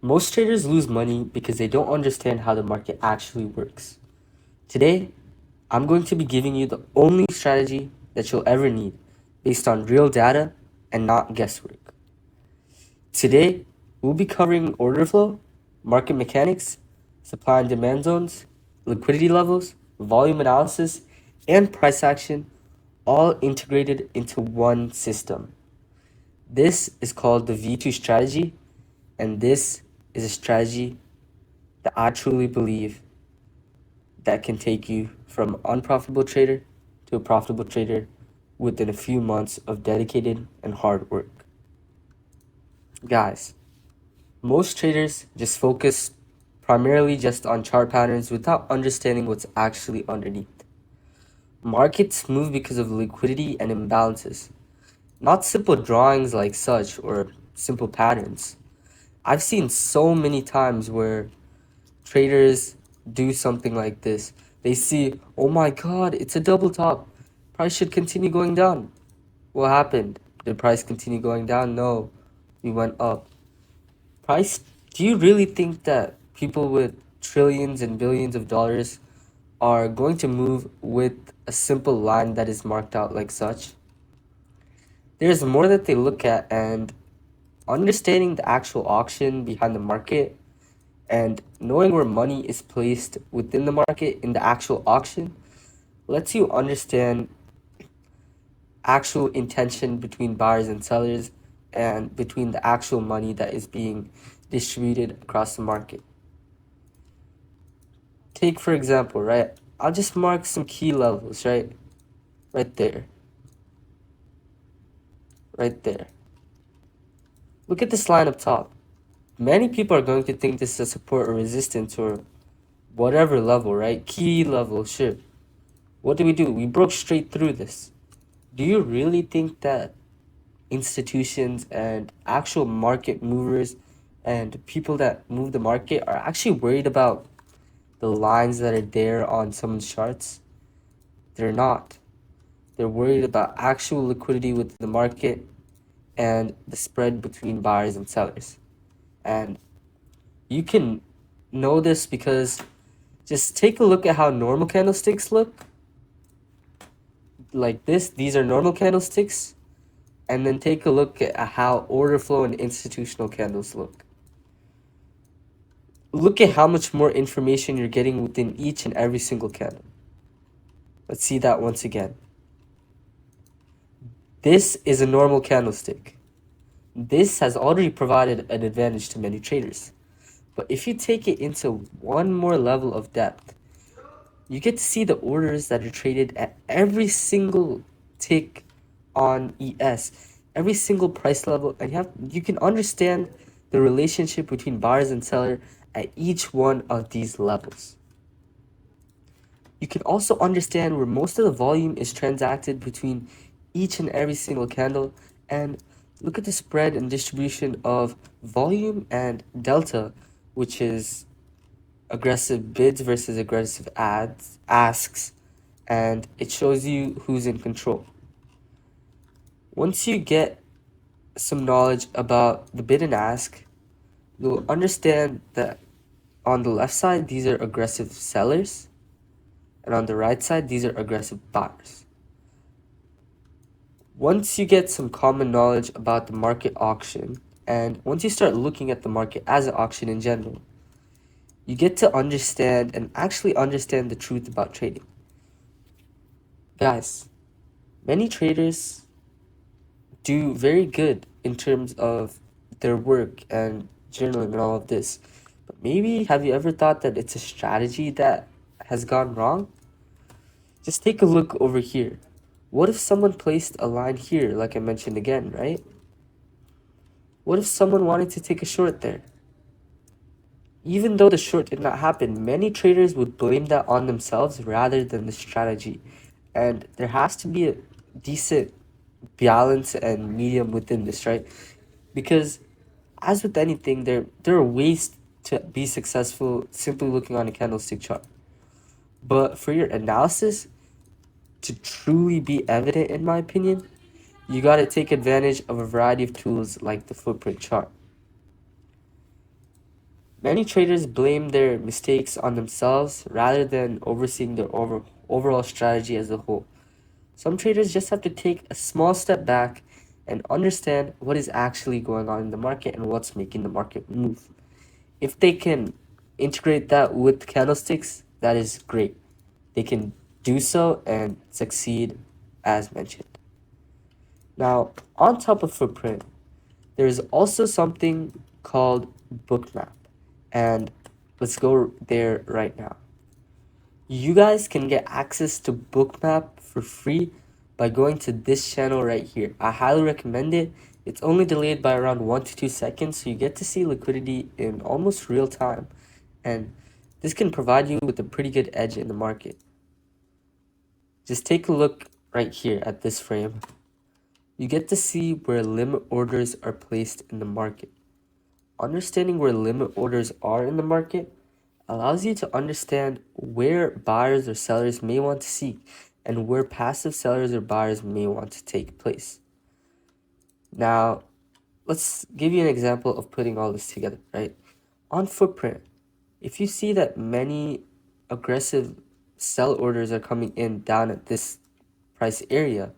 Most traders lose money because they don't understand how the market actually works. Today, I'm going to be giving you the only strategy that you'll ever need based on real data and not guesswork. Today, we'll be covering order flow, market mechanics, supply and demand zones, liquidity levels, volume analysis, and price action, all integrated into one system. This is called the V2 strategy, and this is a strategy that I truly believe that can take you from unprofitable trader to a profitable trader within a few months of dedicated and hard work. Guys, most traders just focus primarily just on chart patterns without understanding what's actually underneath. Markets move because of liquidity and imbalances, not simple drawings like such or simple patterns. I've seen so many times where traders do something like this. They see, oh my god, it's a double top. Price should continue going down. What happened? Did price continue going down? No, we went up. Price, do you really think that people with trillions and billions of dollars are going to move with a simple line that is marked out like such? There's more that they look at, and understanding the actual auction behind the market and knowing where money is placed within the market in the actual auction lets you understand actual intention between buyers and sellers and between the actual money that is being distributed across the market. Take for example, right? I'll just mark some key levels, right? Right there. Right there. Look at this line up top. Many people are going to think this is a support or resistance or whatever level, right? Key level, sure. What do? We broke straight through this. Do you really think that institutions and actual market movers and people that move the market are actually worried about the lines that are there on someone's charts? They're not. They're worried about actual liquidity within the market and the spread between buyers and sellers. And you can know this because just take a look at how normal candlesticks look. Like this, these are normal candlesticks. And then take a look at how order flow and institutional candles look. Look at how much more information you're getting within each and every single candle. Let's see that once again. This is a normal candlestick. This has already provided an advantage to many traders. But if you take it into one more level of depth, you get to see the orders that are traded at every single tick on ES, every single price level, and you can understand the relationship between buyers and seller at each one of these levels. You can also understand where most of the volume is transacted between each and every single candle, and look at the spread and distribution of volume and delta, which is aggressive bids versus aggressive asks, and it shows you who's in control. Once you get some knowledge about the bid and ask, you'll understand that on the left side, these are aggressive sellers, and on the right side, these are aggressive buyers. Once you get some common knowledge about the market auction, and once you start looking at the market as an auction in general, you get to understand and actually understand the truth about trading. Guys, many traders do very good in terms of their work and journaling and all of this. But maybe have you ever thought that it's a strategy that has gone wrong? Just take a look over here. What if someone placed a line here, like I mentioned again, right? What if someone wanted to take a short there? Even though the short did not happen, many traders would blame that on themselves rather than the strategy. And there has to be a decent balance and medium within this, right? Because as with anything, there are ways to be successful simply looking on a candlestick chart. But for your analysis to truly be evident, in my opinion, you got to take advantage of a variety of tools like the footprint chart. Many traders blame their mistakes on themselves rather than overseeing their overall strategy as a whole. Some traders just have to take a small step back and understand what is actually going on in the market and what's making the market move. If they can integrate that with candlesticks, that is great. They can do so and succeed as mentioned. Now, on top of Footprint, there is also something called Bookmap, and let's go there right now. You guys can get access to Bookmap for free by going to this channel right here. I highly recommend it. It's only delayed by around 1 to 2 seconds, so you get to see liquidity in almost real time, and this can provide you with a pretty good edge in the market. Just take a look right here at this frame. You get to see where limit orders are placed in the market. Understanding where limit orders are in the market allows you to understand where buyers or sellers may want to seek and where passive sellers or buyers may want to take place. Now, let's give you an example of putting all this together, right? On Footprint, if you see that many aggressive sell orders are coming in down at this price area,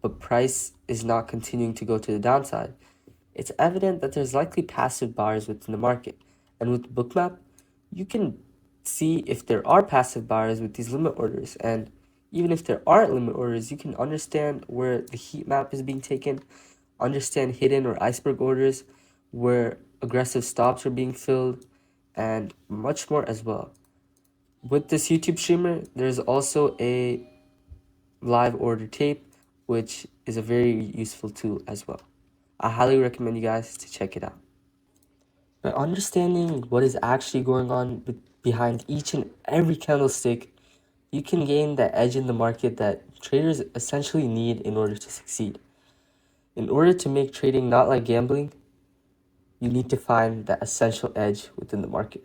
but price is not continuing to go to the downside, it's evident that there's likely passive buyers within the market. And with Bookmap, you can see if there are passive buyers with these limit orders. And even if there aren't limit orders, you can understand where the heat map is being taken, understand hidden or iceberg orders, where aggressive stops are being filled, and much more as well. With this YouTube streamer, there's also a live order tape, which is a very useful tool as well. I highly recommend you guys to check it out. By understanding what is actually going on behind each and every candlestick, you can gain the edge in the market that traders essentially need in order to succeed. In order to make trading not like gambling, you need to find that essential edge within the market.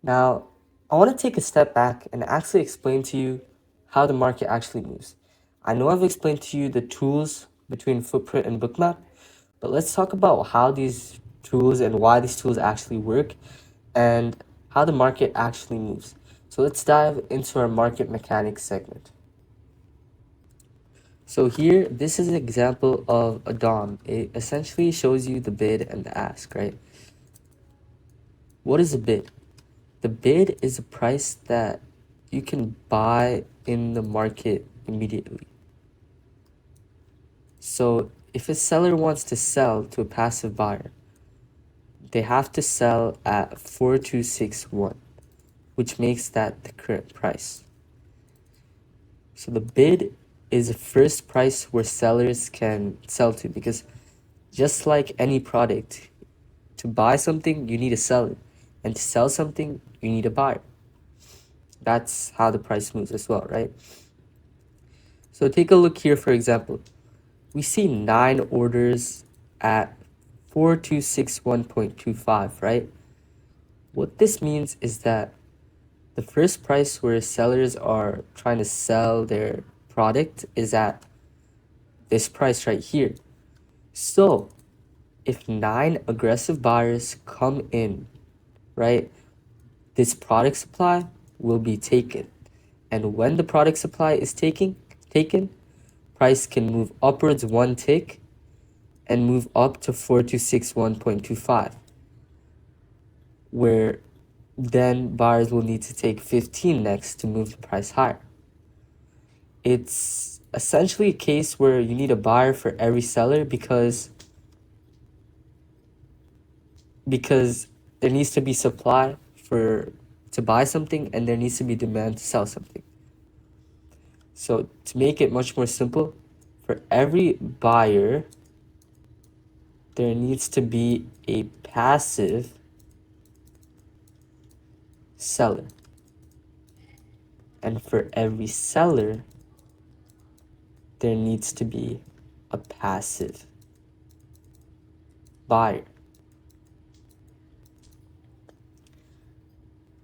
Now, I want to take a step back and actually explain to you how the market actually moves. I know I've explained to you the tools between Footprint and Bookmap, but let's talk about how these tools and why these tools actually work and how the market actually moves. So let's dive into our market mechanics segment. So here, this is an example of a DOM. It essentially shows you the bid and the ask, right? What is a bid? The bid is a price that you can buy in the market immediately. So if a seller wants to sell to a passive buyer, they have to sell at 4261, which makes that the current price. So the bid is the first price where sellers can sell to, because just like any product, to buy something, you need a seller, and to sell something, you need a buyer. That's how the price moves as well, right? So take a look here, for example. We see 9 orders at 4261.25, right? What this means is that the first price where sellers are trying to sell their product is at this price right here. So if 9 aggressive buyers come in, right, this product supply will be taken. And when the product supply is taken, price can move upwards 1 tick and move up to 4261.25, where then buyers will need to take 15 next to move the price higher. It's essentially a case where you need a buyer for every seller because there needs to be supply to buy something and there needs to be demand to sell something. So to make it much more simple, for every buyer, there needs to be a passive seller. And for every seller, there needs to be a passive buyer.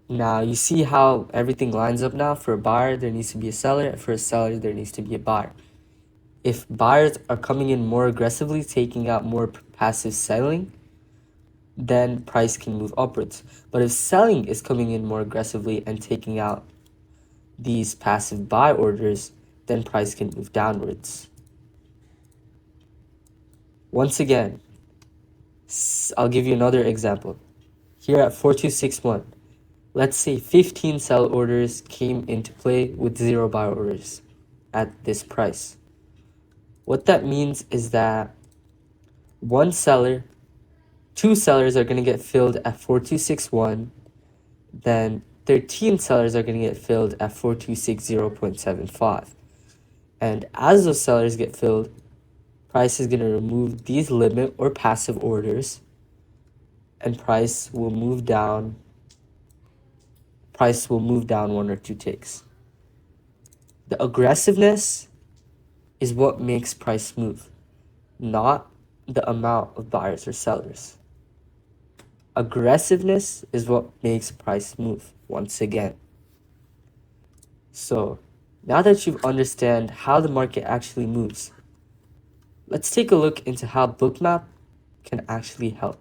Now, you see how everything lines up now? For a buyer, there needs to be a seller, and for a seller, there needs to be a buyer. If buyers are coming in more aggressively, taking out more passive selling, then price can move upwards. But if selling is coming in more aggressively and taking out these passive buy orders, then price can move downwards. Once again, I'll give you another example. Here at 4261, let's say 15 sell orders came into play with 0 buy orders at this price. What that means is that two sellers are going to get filled at 4261, then 13 sellers are going to get filled at 4260.75. And as those sellers get filled, price is going to remove these limit or passive orders, and price will move down one or two ticks. The aggressiveness is what makes price move, not the amount of buyers or sellers. Aggressiveness is what makes price move, once again. So now that you've understand how the market actually moves, let's take a look into how Bookmap can actually help.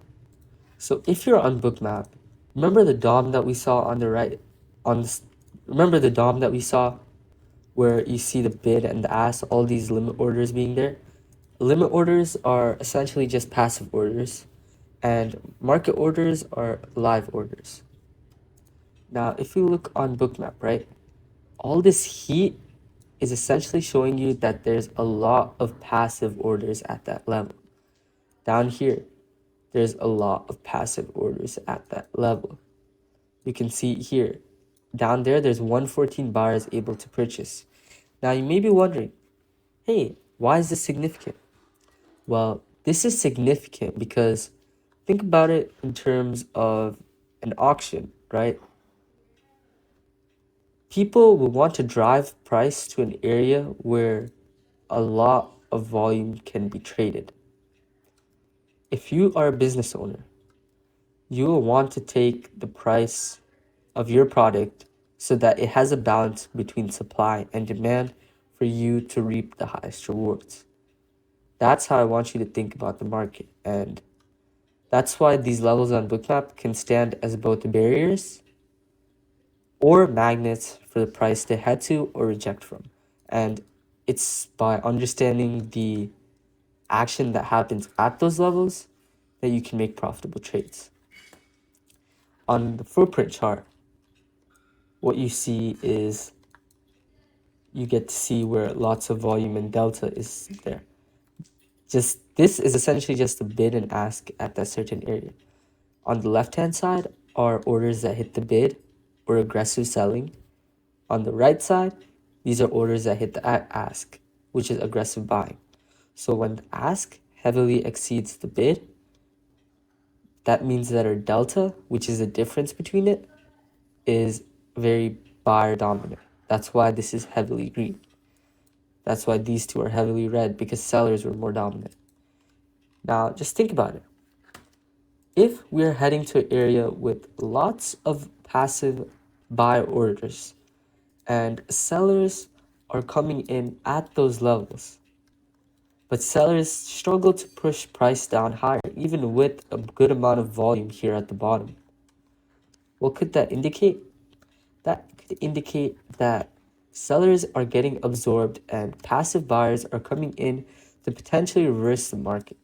So if you're on Bookmap, remember the DOM that we saw on the right? Remember the DOM that we saw where you see the bid and the ask, all these limit orders being there? Limit orders are essentially just passive orders, and market orders are live orders. Now, if you look on Bookmap, right, all this heat is essentially showing you that there's a lot of passive orders at that level. Down here, there's a lot of passive orders at that level. You can see here, down there, there's 114 buyers able to purchase. Now, you may be wondering, hey, why is this significant? Well, this is significant because think about it in terms of an auction, right? People will want to drive price to an area where a lot of volume can be traded. If you are a business owner, you will want to take the price of your product so that it has a balance between supply and demand for you to reap the highest rewards. That's how I want you to think about the market, and that's why these levels on Bookmap can stand as both barriers or magnets for the price to head to or reject from. And it's by understanding the action that happens at those levels that you can make profitable trades. On the footprint chart, what you see is you get to see where lots of volume and delta is there. This is essentially just a bid and ask at that certain area. On the left-hand side are orders that hit the bid or aggressive selling. On the right side, these are orders that hit the ask, which is aggressive buying. So when the ask heavily exceeds the bid, that means that our delta, which is the difference between it, is very buyer dominant. That's why this is heavily green. That's why these two are heavily red, because sellers were more dominant. Now, just think about it. If we're heading to an area with lots of passive buy orders and sellers are coming in at those levels, but sellers struggle to push price down higher, even with a good amount of volume here at the bottom, what could that indicate? That could indicate that sellers are getting absorbed and passive buyers are coming in to potentially reverse the market.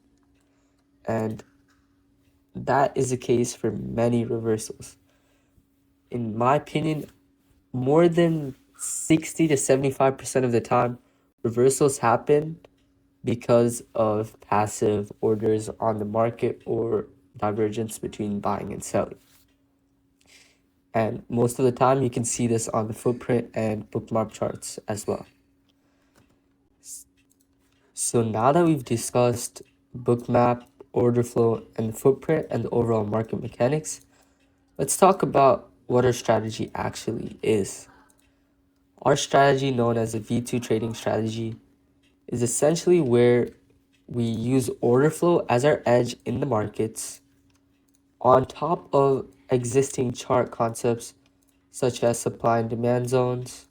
And that is the case for many reversals. In my opinion, more than 60 to 75% of the time, reversals happen because of passive orders on the market or divergence between buying and selling. And most of the time, you can see this on the footprint and Bookmap charts as well. So now that we've discussed Bookmap, order flow, and the footprint and the overall market mechanics, let's talk about what our strategy actually is. Our strategy, known as the V2 trading strategy, is essentially where we use order flow as our edge in the markets on top of existing chart concepts such as supply and demand zones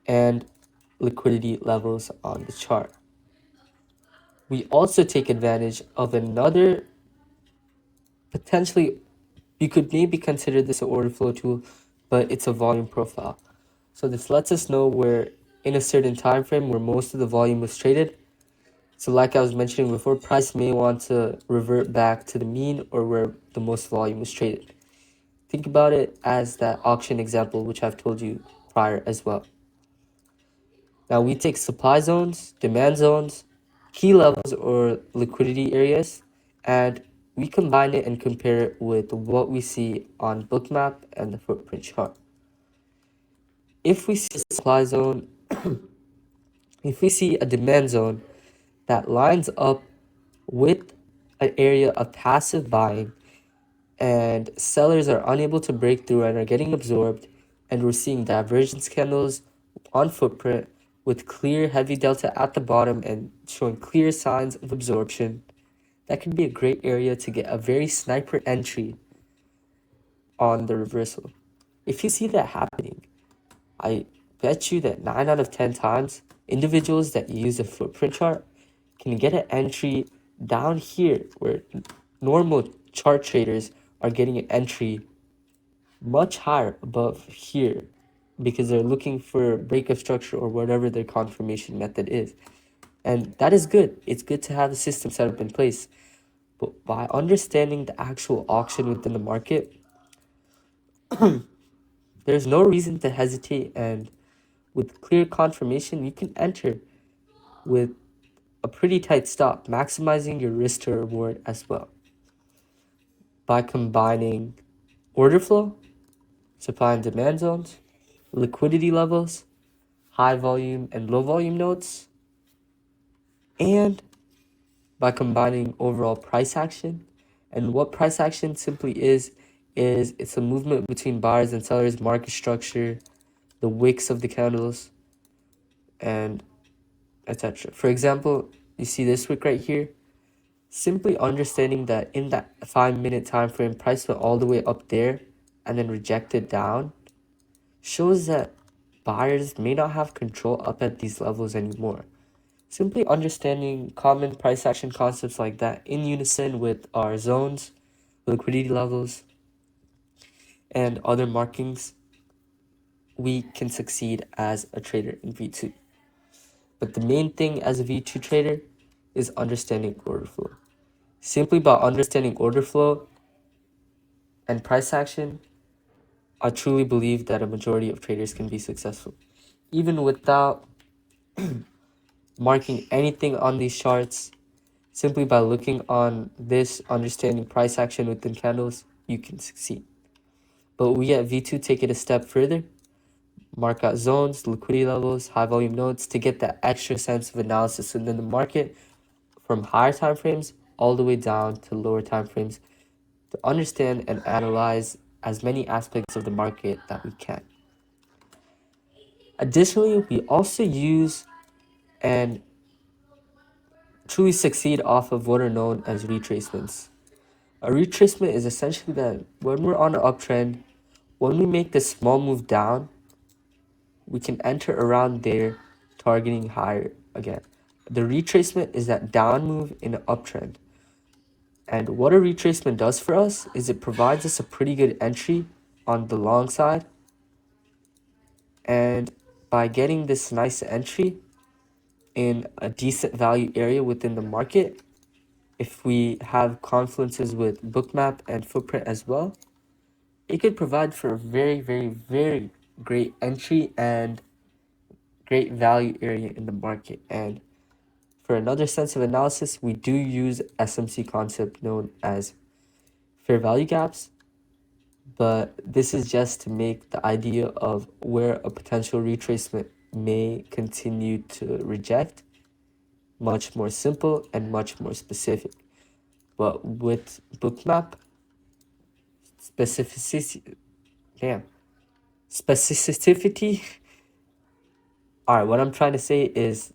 and liquidity levels on the chart. We also take advantage of another potentially, you could maybe consider this an order flow tool, but it's a volume profile. So this lets us know where in a certain time frame where most of the volume was traded. So like I was mentioning before, price may want to revert back to the mean or where the most volume was traded. Think about it as that auction example, which I've told you prior as well. Now we take supply zones, demand zones, key levels or liquidity areas, and we combine it and compare it with what we see on Bookmap and the footprint chart. If we see a supply zone, if we see a demand zone that lines up with an area of passive buying and sellers are unable to break through and are getting absorbed, and we're seeing divergence candles on footprint with clear heavy delta at the bottom and showing clear signs of absorption, that could be a great area to get a very sniper entry on the reversal. If you see that happening, I bet you that 9 out of 10 times, individuals that use a footprint chart can get an entry down here where normal chart traders are getting an entry much higher above here because they're looking for break of structure or whatever their confirmation method is. And that is good. It's good to have a system set up in place. But by understanding the actual auction within the market, there's no reason to hesitate. And with clear confirmation, you can enter with a pretty tight stop, maximizing your risk to reward as well. By combining order flow, supply and demand zones, liquidity levels, high volume and low volume nodes, and by combining overall price action. And what price action simply is it's a movement between buyers and sellers, market structure, the wicks of the candles, and etc. For example, you see this wick right here. Simply understanding that in that 5-minute time frame, price went all the way up there and then rejected down shows that buyers may not have control up at these levels anymore. Simply understanding common price action concepts like that in unison with our zones, liquidity levels, and other markings, we can succeed as a trader in V2. But the main thing as a V2 trader is understanding order flow. Simply by understanding order flow and price action, I truly believe that a majority of traders can be successful. Even without marking anything on these charts, simply by looking on this, understanding price action within candles, you can succeed. But we at V2 take it a step further, mark out zones, liquidity levels, high volume nodes to get that extra sense of analysis within the market from higher time frames all the way down to lower time frames to understand and analyze as many aspects of the market that we can. Additionally, we also use and truly succeed off of what are known as retracements. A retracement is essentially that when we're on an uptrend, when we make this small move down, we can enter around there, targeting higher again. The retracement is that down move in an uptrend. And what a retracement does for us is it provides us a pretty good entry on the long side. And by getting this nice entry in a decent value area within the market, if we have confluences with Bookmap and Footprint as well, it could provide for a very, very, very great entry and great value area in the market. And for another sense of analysis, we do use SMC concept known as fair value gaps, but this is just to make the idea of where a potential retracement may continue to reject much more simple and much more specific. But with Bookmap, specificity, specificity. All right, what I'm trying to say is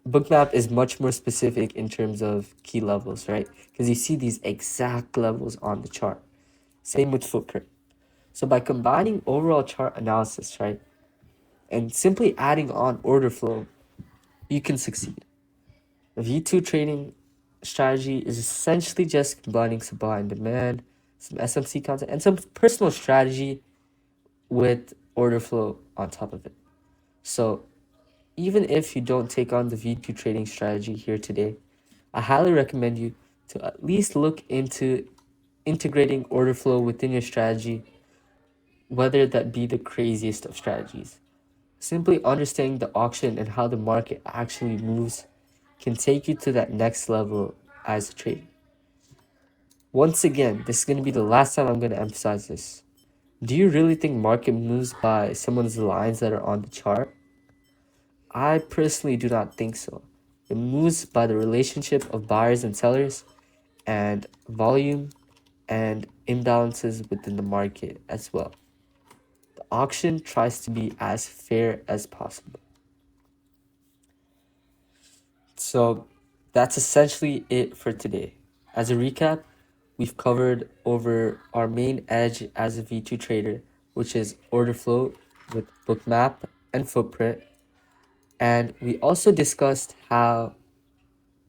Bookmap is much more specific in terms of key levels, right? Because you see these exact levels on the chart. Same with Footprint. So by combining overall chart analysis, right, and simply adding on order flow, you can succeed. V2 trading strategy is essentially just combining supply and demand, some SMC content, and some personal strategy with order flow on top of it. So even if you don't take on the V2 trading strategy here today, I highly recommend you to at least look into integrating order flow within your strategy, whether that be the craziest of strategies. Simply understanding the auction and how the market actually moves can take you to that next level as a trader. Once again, this is going to be the last time I'm going to emphasize this. Do you really think market moves by someone's lines that are on the chart? I personally do not think so. It moves by the relationship of buyers and sellers and volume and imbalances within the market as well. The auction tries to be as fair as possible. So that's essentially it for today. As a recap, we've covered over our main edge as a V2 trader, which is order flow with bookmap and footprint. And we also discussed how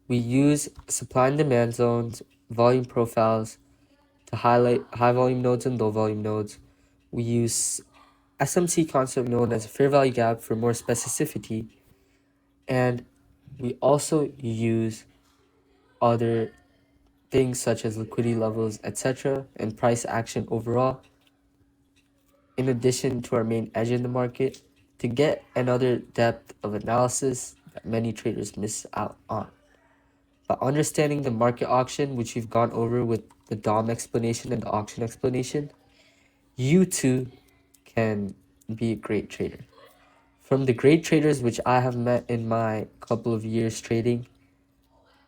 we use supply and demand zones, volume profiles to highlight high volume nodes and low volume nodes. We use SMC concept known as a fair value gap for more specificity. And we also use other things such as liquidity levels, etc., and price action overall, in addition to our main edge in the market, to get another depth of analysis that many traders miss out on. By understanding the market auction, which we've gone over with the DOM explanation and the auction explanation, you too can be a great trader. From the great traders which I have met in my couple of years trading,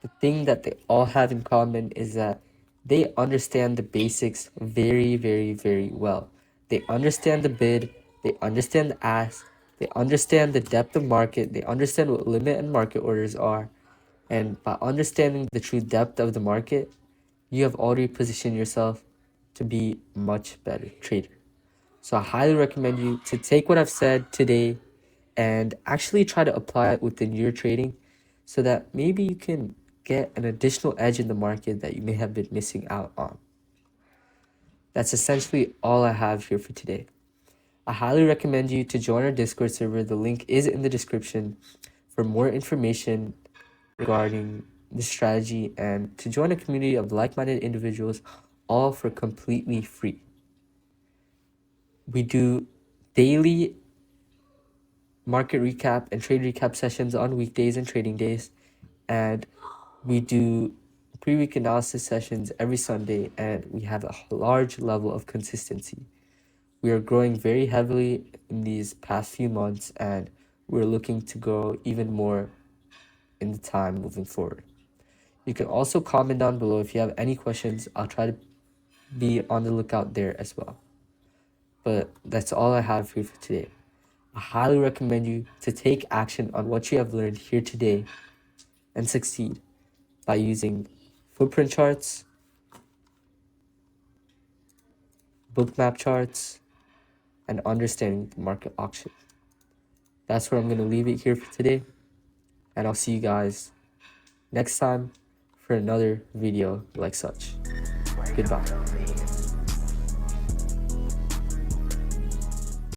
the thing that they all have in common is that they understand the basics very, very, very well. They understand the bid, they understand the ask, they understand the depth of market, they understand what limit and market orders are. And by understanding the true depth of the market, you have already positioned yourself to be a much better trader. So I highly recommend you to take what I've said today and actually try to apply it within your trading so that maybe you can get an additional edge in the market that you may have been missing out on. That's essentially all I have here for today. I highly recommend you to join our Discord server. The link is in the description for more information regarding the strategy and to join a community of like-minded individuals, all for completely free. We do daily market recap and trade recap sessions on weekdays and trading days, and we do pre-week analysis sessions every Sunday, and we have a large level of consistency. We are growing very heavily in these past few months, and we're looking to grow even more in the time moving forward. You can also comment down below if you have any questions. I'll try to be on the lookout there as well. But that's all I have for you for today. I highly recommend you to take action on what you have learned here today and succeed by using footprint charts, bookmap charts, and understanding the market auction. That's where I'm going to leave it here for today, and I'll see you guys next time for another video like such. Goodbye.